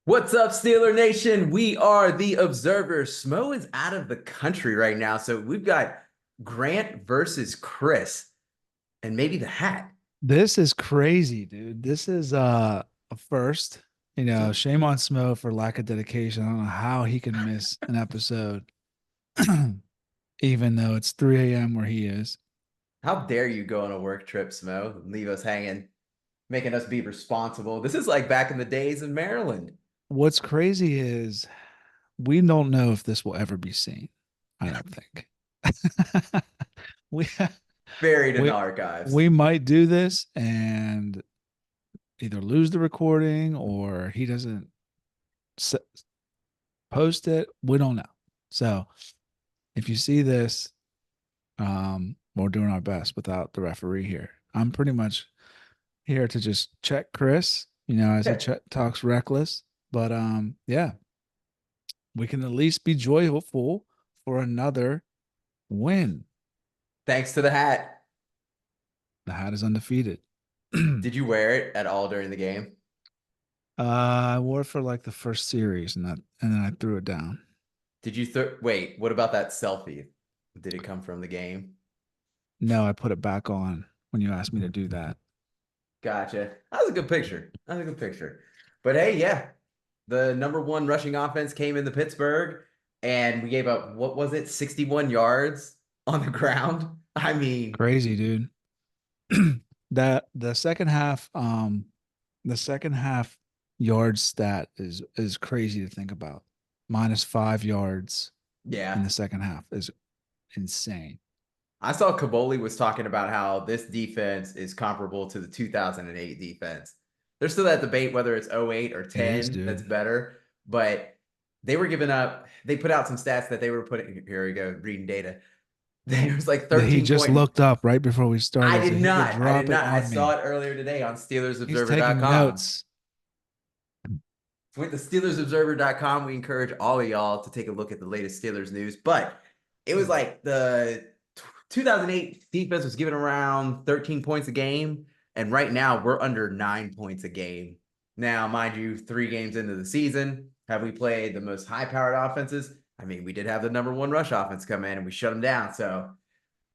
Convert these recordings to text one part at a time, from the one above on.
What's up, Steeler Nation? We are the Observers. Smo is out of the country right now, so we've got Grant versus Chris, and maybe the hat. This is crazy, dude. This is a first. Shame on Smo for lack of dedication. I don't know how he can miss an episode, even though it's 3 a.m. where he is. How dare you go on a work trip, Smo? Leave us hanging, making us be responsible. This is like back in the days in Maryland. What's crazy is we don't know if this will ever be seen. I don't think. we Buried in the we archives. we might do this and either lose the recording or he doesn't s- post it. We don't know. So if you see this, we're doing our best without the referee here. I'm pretty much here to just check Chris, as he talks reckless. But yeah, we can at least be joyful for another win. Thanks to the hat. The hat is undefeated. Did you wear it at all during the game? I wore it for like the first series, and then I threw it down. Did you wait, what about that selfie? Did it come from the game? No, I put it back on when you asked me to do that. Gotcha. That was a good picture. That was a good picture. But hey, yeah, the number one rushing offense came into Pittsburgh, and we gave up, what was it, 61 yards on the ground? I mean, Crazy, dude. That the second half yard stat is crazy to think about. -5 yards in yeah. the second half is insane. I saw Kaboli was talking about how this defense is comparable to the 2008 defense. There's still that debate whether it's '08 or It is, 10 that's dude. better, but they were giving up, they put out some stats that they were putting, here we go, reading data. There was like That he 13 just point. looked up right before we I started, did so he could not. I did drop it not. I on saw me. it earlier today on He's taking SteelersObserver.com. notes. With the SteelersObserver.com, we encourage all of y'all to take a look at the latest Steelers news. But it was like the 2008 defense was giving around 13 points a game. And right now, we're under 9 points a game. Now, mind you, 3 games into the season, have we played the most high powered offenses? I mean, we did have the number one rush offense come in and we shut them down. So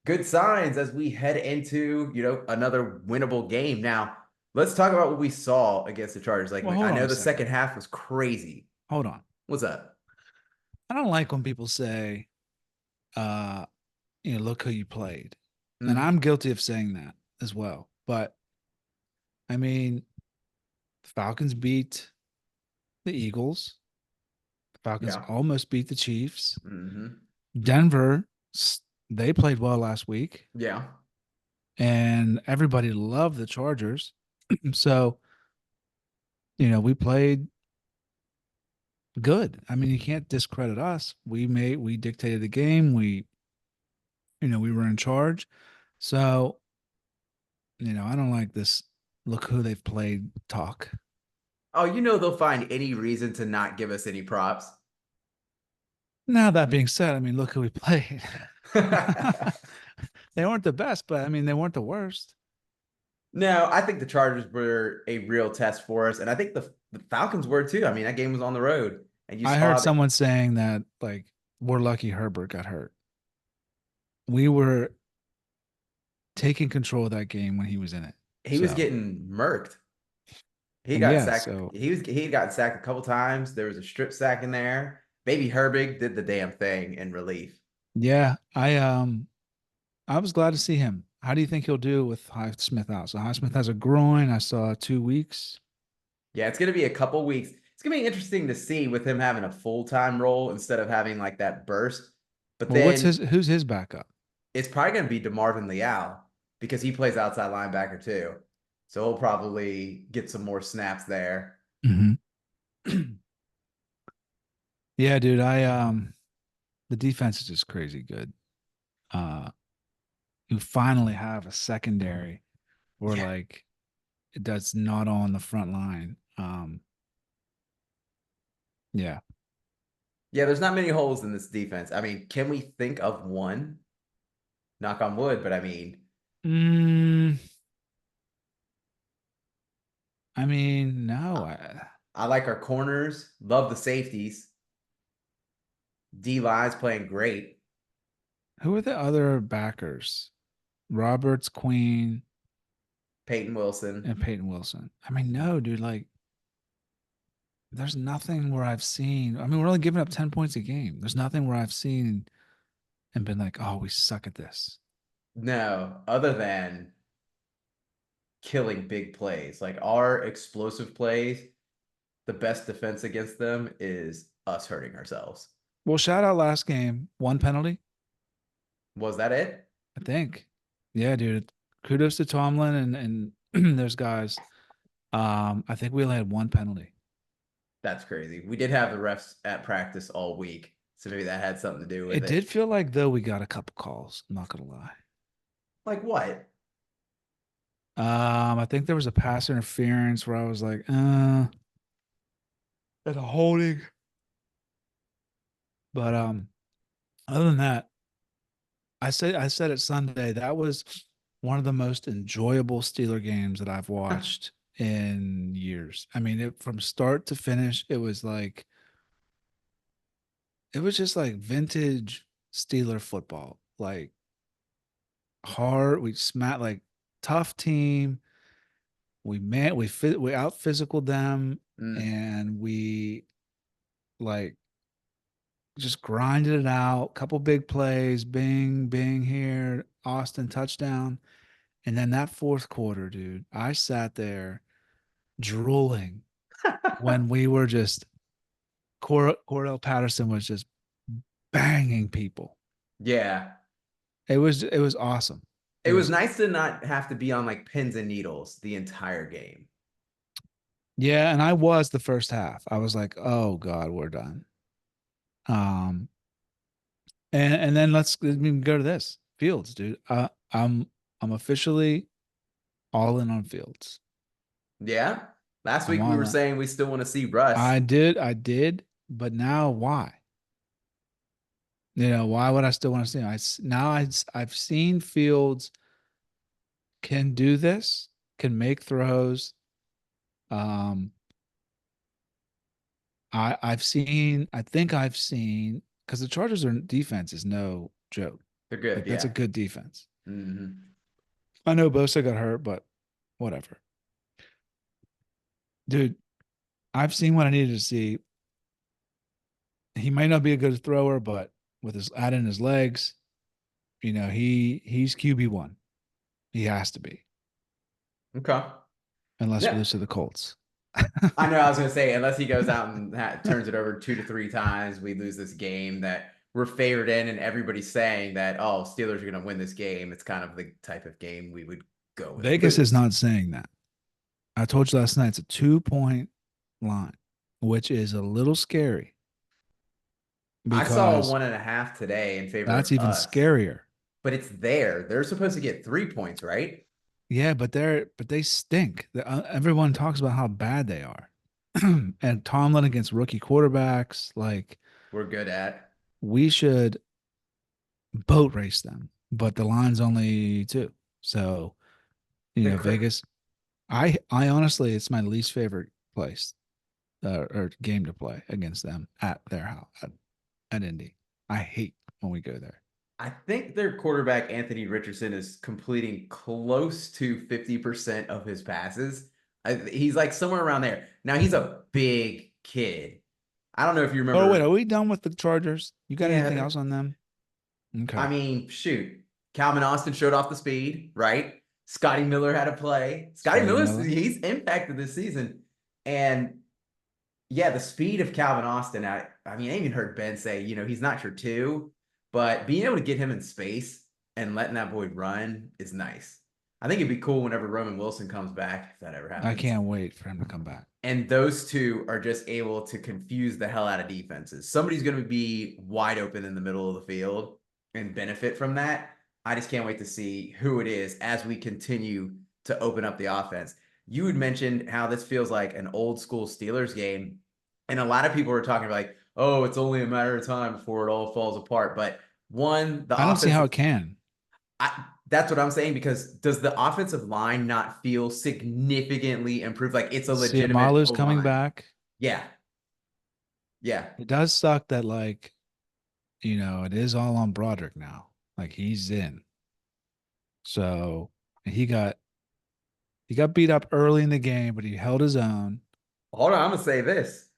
good signs as we head into, another winnable game. Now, let's talk about what we saw against the Chargers. Like, Well, hold I on know a the second second. half was crazy. Hold on. What's up? I don't like when people say, uh, look who you played. And Mm-hmm. I'm guilty of saying that as well. But I mean, the Falcons beat the Eagles. The Falcons Yeah. almost beat the Chiefs. Mm-hmm. Denver, they played well last week, Yeah. and everybody loved the Chargers. So, we played good. I mean, you can't discredit us. We dictated the game. We were in charge. So, I don't like this look who they've played talk. Oh, they'll find any reason to not give us any props. Now that being said, I mean, look who we played. No, They weren't the best, but I mean, they weren't the worst. I think the Chargers were a real test for us, and I think the Falcons were too. I mean, that game was on the road, and you I saw heard that someone saying that like we're lucky Herbert got hurt. We were taking control of that game when he was in it. he was So getting murked. He got yeah, sacked. so He had gotten sacked a couple times. There was a strip sack in there. Baby Herbig did the damn thing in relief. yeah, I was glad to see him. How do you think he'll do with Highsmith out? So Highsmith has a groin. I saw 2 weeks. Yeah, it's gonna be a couple weeks. It's gonna be interesting to see with him having a full-time role instead of having like that burst. But Well, then who's his backup? it's probably gonna be DeMarvin Leal because he plays outside linebacker too. So he'll probably get some more snaps there. Hmm. Yeah, dude, the defense is just crazy good. Uh you finally have a secondary where Yeah. like that's not on the front line. Yeah. Yeah, there's not many holes in this defense. I mean, can we think of one? Knock on wood, but I mean, Mm, I mean, I, no. I like our corners. Love the safeties. D line's playing great. Who are the other backers? Roberts, Queen, Peyton Wilson. and Peyton Wilson. I mean, no, dude. Like, there's nothing where I've seen. I mean, we're only giving up 10 points a game. There's nothing where I've seen and been like, oh, we suck at this. No, other than killing big plays. Like our explosive plays, the best defense against them is us hurting ourselves. Well, shout out last game, one penalty, Was that it? I think. Yeah, dude. Kudos to Tomlin and those guys. I think we only had one penalty. That's crazy. We did have the refs at practice all week, so maybe that had something to do with It did it. feel like though we got a couple calls. I'm not gonna lie. Like what? I think there was a pass interference where I was like, at a holding. But other than that, I said it Sunday. That was one of the most enjoyable Steeler games that I've watched in years. I mean, from start to finish, it was just like vintage Steeler football. Like hard, we smat like tough team. We out physical them Mm, and we like just grinded it out. Couple big plays, bing, bing here, Austin touchdown. And then that fourth quarter, dude, I sat there drooling when we were just Cordell Patterson was just banging people. yeah. It was awesome. It It was was nice to not have to be on like pins and needles the entire game. yeah, and I was the first half. I was like, oh God, we're done. Um, and then let me go to this Fields, dude. I'm officially all in on Fields. Yeah. Last I'm week we all were in. saying we still want to see Russ. I did, but now why? Why would I still want to see him? I've seen Fields can do this, can make throws. Um, I think I've seen because the Chargers are defense is no joke. They're good. Like that's a Yeah. good defense. Hmm. I know Bosa got hurt, but whatever. Dude, I've seen what I needed to see. He might not be a good thrower, but with his add in his legs, he's QB1. He has to be, Okay. unless we Yeah. lose to the Colts. I know I was going to say, unless he goes out and turns it over 2 to 3 times, we lose this game that we're favored in, and everybody's saying that, oh, Steelers are going to win this game. It's kind of the type of game we would go and Vegas is lose. not saying that. I told you last night it's a 2 point line, which is a little scary I saw a because 1.5 today in favor that's of even us, scarier. but it's there. They're supposed to get 3 points, right? Yeah, but they stink. Everyone talks about how bad they are. And Tomlin against rookie quarterbacks, like We're good at. we should boat race them, but the line's only two. So, The Vegas, I honestly, it's my least favorite place or game to play against them at their house at Indy. I hate when we go there. I think their quarterback, Anthony Richardson, is completing close to 50% of his passes. He's like somewhere around there. Now, he's a big kid. I don't know if you Oh wait, are remember. we done with the Chargers? You got anything Yeah, else on them? I Okay. mean, shoot. Calvin Austin showed off the speed, right? Scotty Miller had a play. Scotty Scotty Miller, Miller. he's impacted this season. And yeah, the speed of Calvin Austin. I mean, I even heard Ben say, he's not your two, but being able to get him in space and letting that boy run is nice. I think it'd be cool whenever Roman Wilson comes back, if that ever I happens. can't wait for him to come back. And those two are just able to confuse the hell out of defenses. Somebody's going to be wide open in the middle of the field and benefit from that. I just can't wait to see who it is as we continue to open up the offense. You had mentioned how this feels like an old school Steelers game. And a lot of people are talking like, oh, it's only a matter of time before it all falls apart. But one, the I don't see how offensive it can. I, That's what I'm saying, because does the offensive line not feel significantly improved? Like it's a legitimate Malu's O coming line. back. Yeah. Yeah. It does suck that like, it is all on Broderick now. Like he's in. So he got beat up early in the game, but he held his own. Hold on, I'm gonna say this.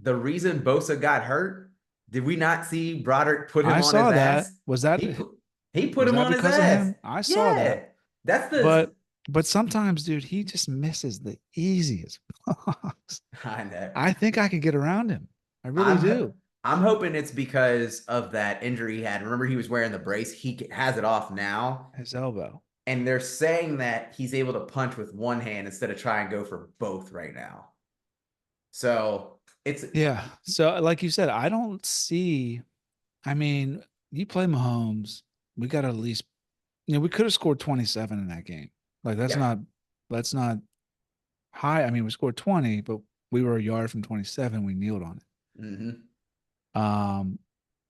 The reason Bosa got hurt, did we not see Broderick put him I on his saw that. ass? Was that He put he put was him that on his because of ass. him? I saw that. Yeah. That's the But sometimes, dude, he just misses the easiest blocks. I know. I think I could get around him. I really I'm do. I'm hoping it's because of that injury he had. Remember, he was wearing the brace. He has it off now, His elbow. and they're saying that he's able to punch with one hand instead of try and go for both right now. So it's Yeah. So, like you said, I don't see. I mean, you play Mahomes, we got to at least, we could have scored 27 in that game. Like yeah. that's not high. I mean, we scored 20, but we were a yard from 27. We kneeled on Hmm. it.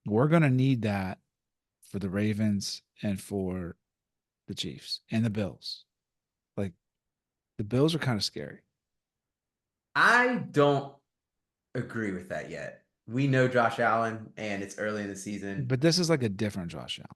We're gonna need that for the Ravens and for the Chiefs and the Bills. Like the Bills are kind of scary. I don't agree with that yet. We know Josh Allen, and it's early in the season. But this is like a different Josh Allen.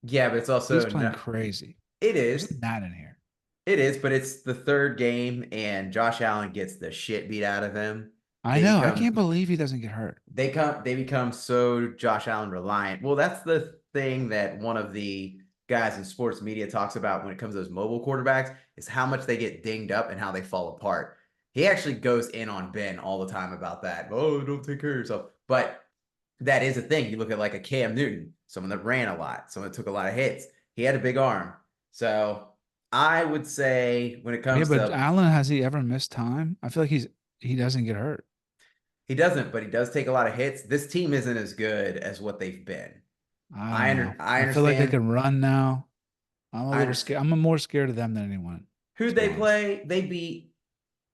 Yeah, but it's He's also playing not. crazy. It There's is. a gnat in here. It is, but it's the third game, and Josh Allen gets the shit beat out of him. I They know. I become can't believe he doesn't get hurt. they become so Josh Allen reliant. Well, that's the thing that one of the guys in sports media talks about when it comes to those mobile quarterbacks is how much they get dinged up and how they fall apart. He actually goes in on Ben all the time about that. Oh, don't take care of yourself. But that is a thing. You look at like a Cam Newton, someone that ran a lot, someone that took a lot of hits. He had a big arm. So I would say when it Yeah, comes but to Allen, has he ever missed time? I feel like he doesn't get hurt. he doesn't, but he does take a lot of hits. This team isn't as good as what they've been. I don't know. I I feel like they understand. can run now. I'm a I little understand. scared. I'm more scared of them than anyone, Who'd to be they honest. play? They beat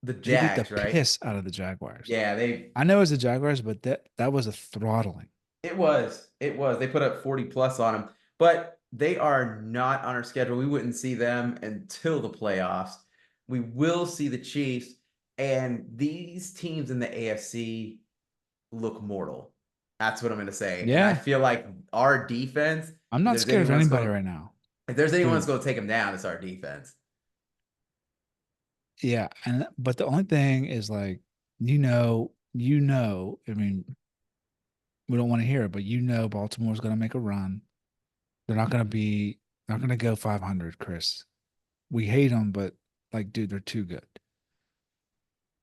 the They beat the Jags, right? piss out of the Jaguars. Yeah, they I know it's the Jaguars, but that was a throttling. it was. It was. They put up 40 plus on them, but they are not on our schedule. We wouldn't see them until the playoffs. We will see the Chiefs, and these teams in the AFC look mortal. That's what I'm going to say. And I Yeah, feel like our defense, I'm if not there's scared of anyone's anybody going right now, if there's anyone that's dude. going to take them down, it's our defense. Yeah, and but the only thing is like, I mean, we don't want to hear it, but Baltimore's going to make a run. They're not going to go 500, Chris. We hate them, but like, dude, they're too good.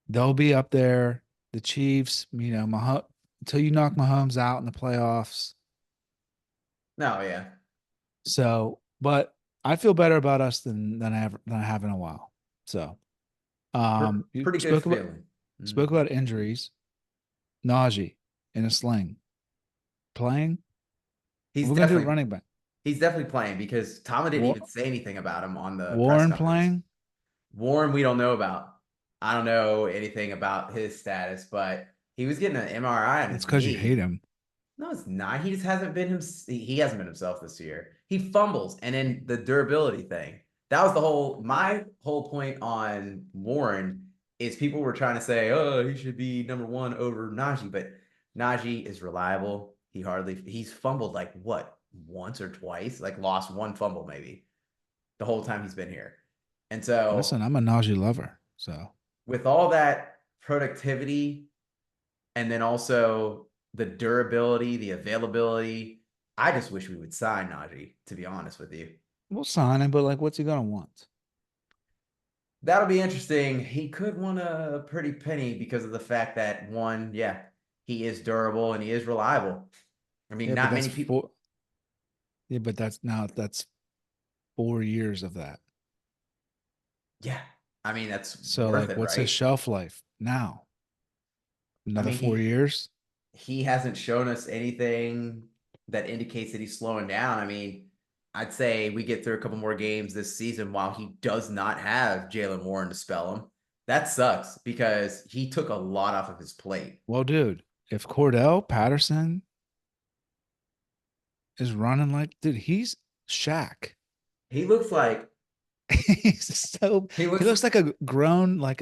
They'll be up there. The Chiefs, until you knock Mahomes out in the playoffs. No, yeah. So, but I feel better about us than I have in a while. So, you Pretty good feeling. spoke Mhm. about injuries. Najee in a sling playing. He's We're gonna do definitely running back. he's definitely playing because Tama didn't even War, say anything about him on the press Warren conference. playing. Warren, we don't know about. I don't know anything about his status, but he was getting an MRI on That's his because you hate knee. him. No, it's not. He just hasn't been him. He hasn't been himself this year. He fumbles, and then the durability thing. That was my whole point on Warren is people were trying to say, oh, he should be number one over Najee, but Najee is reliable. He's fumbled like what, once or twice, like lost one fumble maybe the whole time he's been here. And so Listen, I'm a Najee lover. So with all that productivity and then also the durability, the availability. I just wish we would sign Najee, to be honest with you. we'll sign him, but like, what's he gonna want? That'll be interesting. He could want a pretty penny because of the fact that one, yeah, he is durable and he is reliable. I mean, Yeah, but not many people. that's 4 years of that. Yeah, I mean that's So worth like, it, what's his right? shelf life now? I Another mean, 4 years? he hasn't shown us anything that indicates that he's slowing down. I mean, I'd say we get through a couple more games this season while he does not have Jalen Warren to spell him. That sucks because he took a lot off of his plate. Well, dude, if Cordell Patterson is running like, dude, he's Shaq. He looks like he He looks looks like a grown like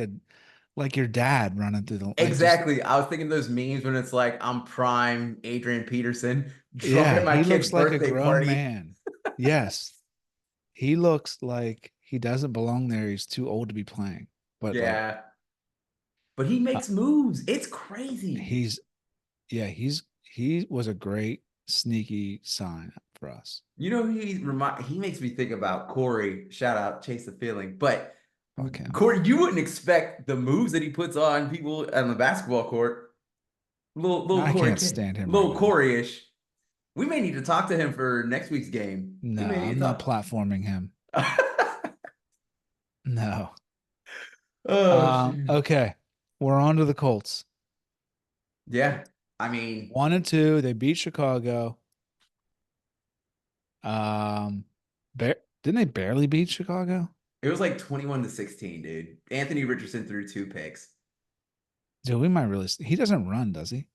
your dad running through the like just exactly. I was thinking those memes when it's like I'm prime Adrian Peterson drunk yeah, at my he kid's looks like a birthday grown party. man. Yes. He looks like he doesn't belong there. He's too old to be playing. But like Yeah, but he uh, makes moves. It's crazy. he's yeah, he was a great sneaky sign for us. You know, he makes me think about Corey. Shout out, Chase the Feeling. But Fuck him. Corey, you wouldn't expect the moves that he puts on people on the basketball court. Little I Corey, can't stand him right little now. Corey-ish. We may need to talk to him for next week's game. We No, may need I'm to not talk. platforming him. No. Oh shoot. Okay. We're on to the Colts. Yeah. I mean, 1-2. They beat Chicago. Um, didn't they barely beat Chicago? it was like 21-16, dude. Anthony Richardson threw 2 picks. Dude, we might really. He doesn't run, does he?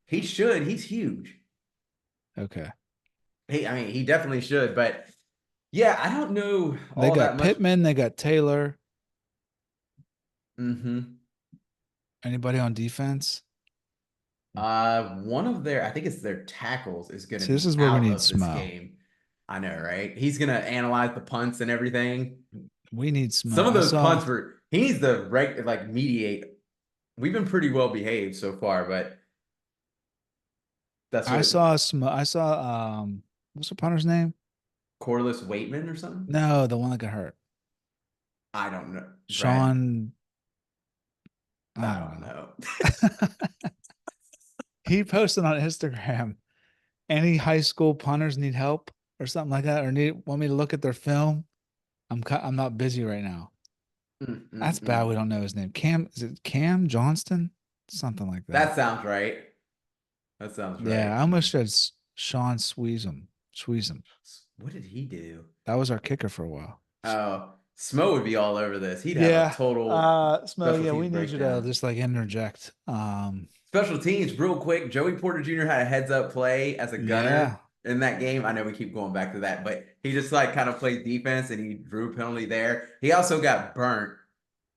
He should. He's huge. Okay. I mean, he definitely should. But yeah, I don't know They all that got much. Pittman. They got Taylor. Hmm. Anybody on defense? One of their, I think it's their tackles, is going to See, this be is where we out need of this Smo. game. I know, right? He's going to analyze the punts and everything. We need Some Smo. of I those saw. punts were, he needs to like mediate. We've been pretty well behaved so far, but that's I what saw Smo. I saw. What's the punter's name? Corliss Waitman or something. No, the one that got hurt. I don't know, Brad. Sean. I I don't don't know. know. He posted on Instagram. Any high school punters need help or something like that, or want me to look at their film? I'm not busy right now. Mm, That's mm, bad. mm. We don't know his name. Cam, is it Cam Johnston? Something like that. That sounds right. That sounds Yeah, right. I almost said Sean Sweezum. What did he do? That was our kicker for a while. Oh, Smo would be all over this. He'd have a Yeah. total Smo, special yeah, teams we need you to breakdown. just like interject. Special teams, real quick. Joey Porter Jr. had a heads up play as a Yeah. gunner in that game. I know we keep going back to that, but he just like kind of played defense and he drew a penalty there. He also got burnt.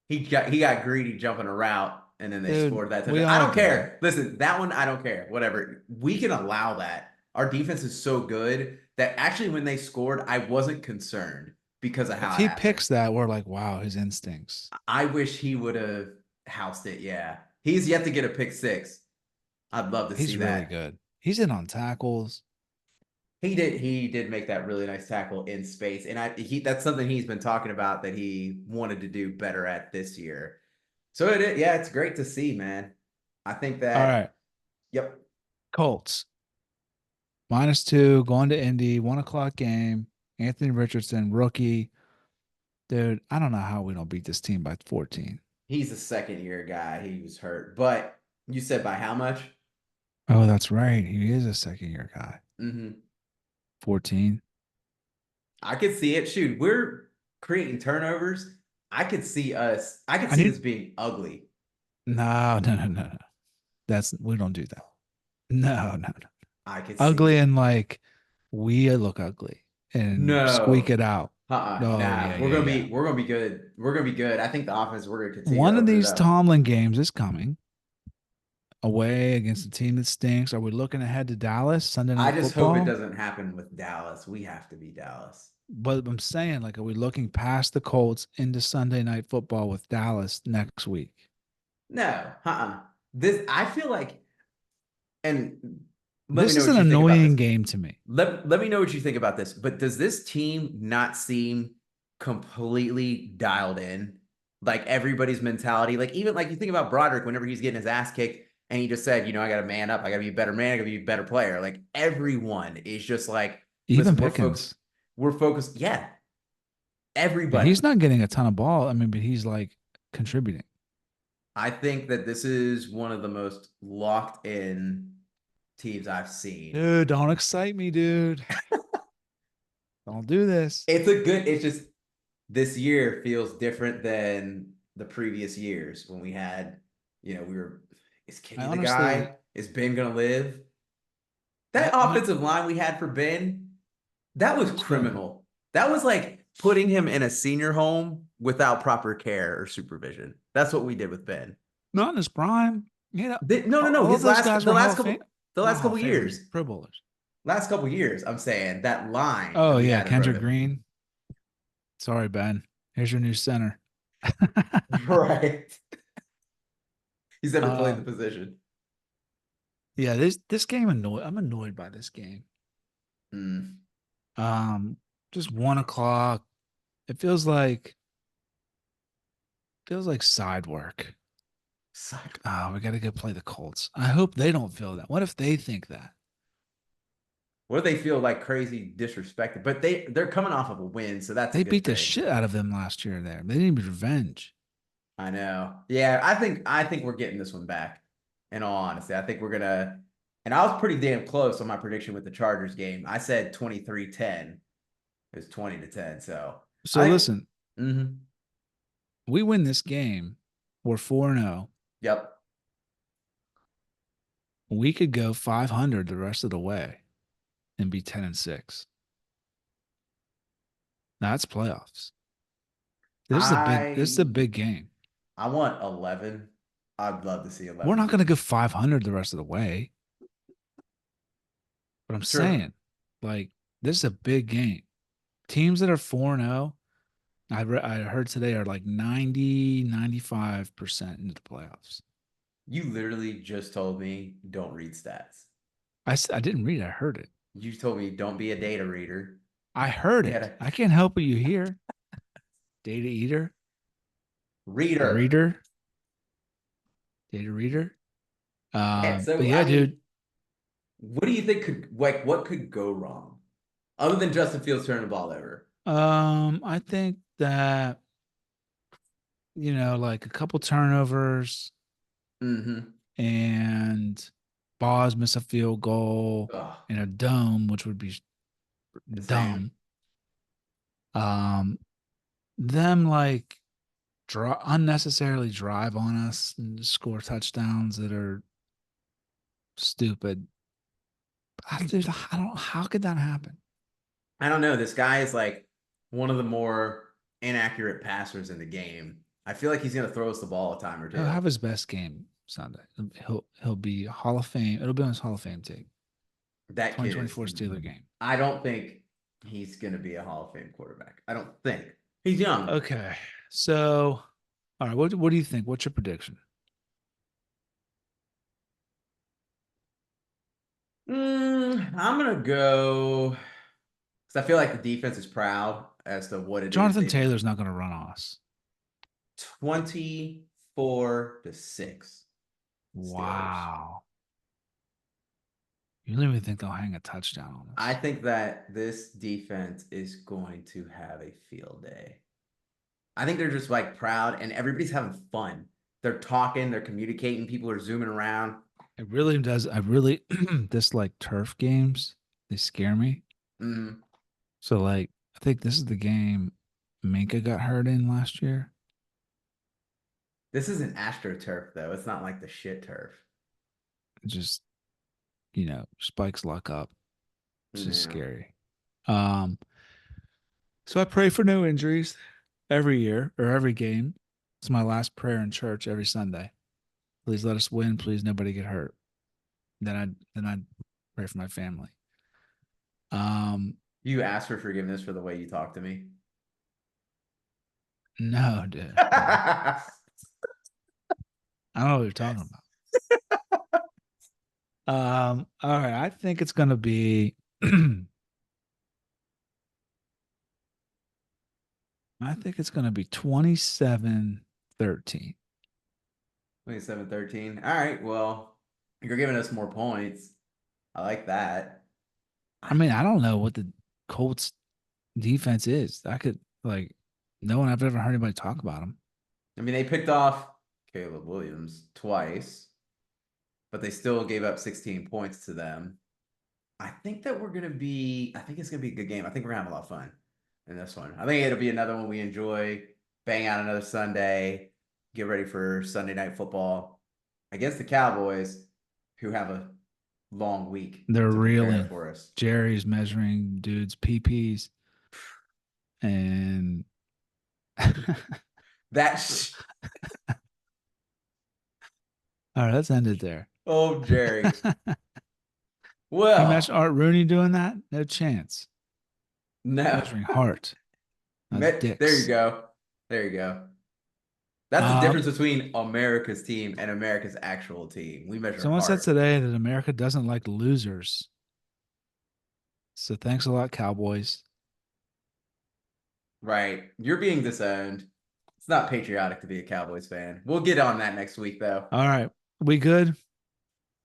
He got greedy jumping a route and then they Dude, scored that we touchdown. I all don't do. care. Listen, that one I don't care. Whatever. We can allow that. Our defense is so good that actually when they scored, I wasn't concerned because of If how it he happened. picks that, we're like, wow, his instincts. I wish he would have housed it. Yeah. He's yet to get a pick six. I'd love to see He's really that. good. He's in on tackles. He did make that really nice tackle in space. And that's something he's been talking about that he wanted to do better at this year. So yeah, it's great to see, man. I think All that right. yep. Colts. -2, going to Indy, 1 o'clock game. Anthony Richardson, rookie. Dude, I don't know how we don't beat this team by 14. He's a second year guy. He was hurt. But you said by how much? Oh, that's right. He is a second year guy. Mm-hmm. 14. I could see it. Shoot, we're creating turnovers. I could I see need this being ugly. no. We don't do that. No. I could see Ugly it. and like we look ugly and squeak No. it out. Oh, Nah. yeah, We're yeah, gonna yeah. be we're gonna be good. We're gonna be good. I think the offense we're gonna continue to One of open it these up. Tomlin games is coming away against a team that stinks. Are we looking ahead to Dallas Sunday I Night just hope it Football? doesn't happen with Dallas. We have to be Dallas. But I'm saying, like, are we looking past the Colts into Sunday Night Football with Dallas next week? No, This I feel like, and let me This know is what an you think about annoying this. game to me. Let me know what you think about this. But does this team not seem completely dialed in? Like everybody's mentality, like even like you think about Broderick whenever he's getting his ass kicked and he just said, I got to man up. I got to be a better man. I got to be a better player. Like everyone is just like, Even listen, we're focused. Pickens. We're focused. Yeah, Yeah, everybody. he's not getting a ton of ball. I mean, but he's like contributing. I think that this is one of the most locked in teams I've seen. Dude, don't excite me, dude. Don't do this. It's just this year feels different than the previous years when we had, is I Kenny the honestly, guy? Is Ben gonna live? That I mean, offensive line we had for Ben, that was it's been criminal. That was like putting him in a senior home without proper care or supervision. That's what we did with Ben. Not in his prime. You know, No, no, no. all of His those last guys the were Hall last of Fame, couple the not last Hall couple of Famers, years. Pro Bowlers. Last couple years, I'm saying that line that Oh we yeah, had in front Kendrick of him. Green. Sorry, Ben. Here's your new center. Right. He's never played the um, position. yeah, this game annoyed. I'm annoyed by this game. Mm. Um, just 1 o'clock. It feels like side work. Suck. Oh, we got to go play the Colts. I hope they don't feel that. What if they think that? What do they feel like crazy disrespected? But they're coming off of a win, so that's a They good beat the thing. shit out of them last year there. They need revenge. I know. Yeah, I think we're getting this one back. In all honesty, I think we're gonna. And I was pretty damn close on my prediction with the Chargers game. I said 23-10. It was 20-10. So So I think. listen, Mhm. we win this game. We're 4-0. Yep. We could go 500 the rest of the way and be 10-6. That's playoffs. This is a I big game. I want 11. I'd love to see We're 11 not going to go wins. 500 the rest of the way. But I'm True. saying, like, this is a big game. Teams that are 4-0, I heard today are like 90-95% into the playoffs. You literally just told me don't read stats. I didn't read it. I heard it. You told me don't be a data reader. I heard You it. gotta I can't help what you hear. Data eater, reader. reader, data reader. Yeah, But so yeah, I mean, dude. what do you think could like what could go wrong? Other than Justin Fields turning the ball over. I think that like a couple turnovers Mm-hmm. and Boz miss a field goal Oh, in a dome, which would be insane. dumb. Um, them like unnecessarily drive on us and score touchdowns that are stupid. Dude, I don't. How could that happen? I don't know. This guy is like one of the more inaccurate passers in the game. I feel like he's gonna throw us the ball a time or He'll two. have his best game Sunday. He'll be Hall of Fame. It'll be on his Hall of Fame tape. That kid is 2024 Steeler game. I don't think he's gonna be a Hall of Fame quarterback. I don't think. He's young. Okay, so all right, what do you think? What's your prediction? I'm gonna go because I feel like the defense is proud as to what it is. Jonathan They've Taylor's not going to run on us. 24-6 Steelers. Wow. You don't even think they'll hang a touchdown on I us? think that this defense is going to have a field day. I think they're just like proud and everybody's having fun. They're talking, they're communicating, people are zooming around. It really does. I really dislike turf games. They scare me. Mm, So like, I think this is the game Minka got hurt in last year. this isn't AstroTurf though. It's not like the shit turf. It just spikes luck up. It's just Yeah. scary. Um, so I pray for no injuries every year or every game. It's my last prayer in church every Sunday. Please let us win. Please nobody get hurt. Then I pray for my family. Um, You ask for forgiveness for the way you talk to me. no, dude, no. I don't know what you're talking about. All right, I think it's gonna be I think it's gonna be 27-13. 27-13. All right. Well, you're giving us more points. I like that. I mean, I don't know what the Colts defense is. I could like no one I've ever heard anybody talk about them. I mean, they picked off Caleb Williams twice, but they still gave up 16 points to them. I think it's gonna be a good game. I think we're gonna have a lot of fun in this one. I think it'll be another one we enjoy, bang out another Sunday, get ready for Sunday night football against the Cowboys, who have a long week They're to prepare reeling. for us. Jerry's measuring dudes' PPs. And That all right, let's end it there. oh Jerry. You imagine Well, Art Rooney doing that? No chance. no. Measuring heart, not There you dicks. go. There you go. That's the Um, difference between America's team and America's actual team. We measure Someone said heart. today that America doesn't like losers. So thanks a lot, Cowboys. Right. You're being disowned. It's not patriotic to be a Cowboys fan. We'll get on that next week though. All right. We good? I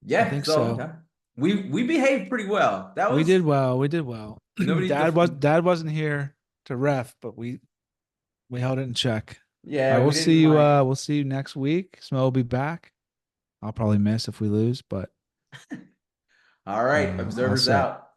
Yeah, think so so. we behaved pretty well. That We was did well. We did well. nobody Dad wasn't here to ref, but we held it in check. All right, yeah, we didn't we'll see you next week. Smo will be back. I'll probably miss if we lose, but all right, I'll observers say out.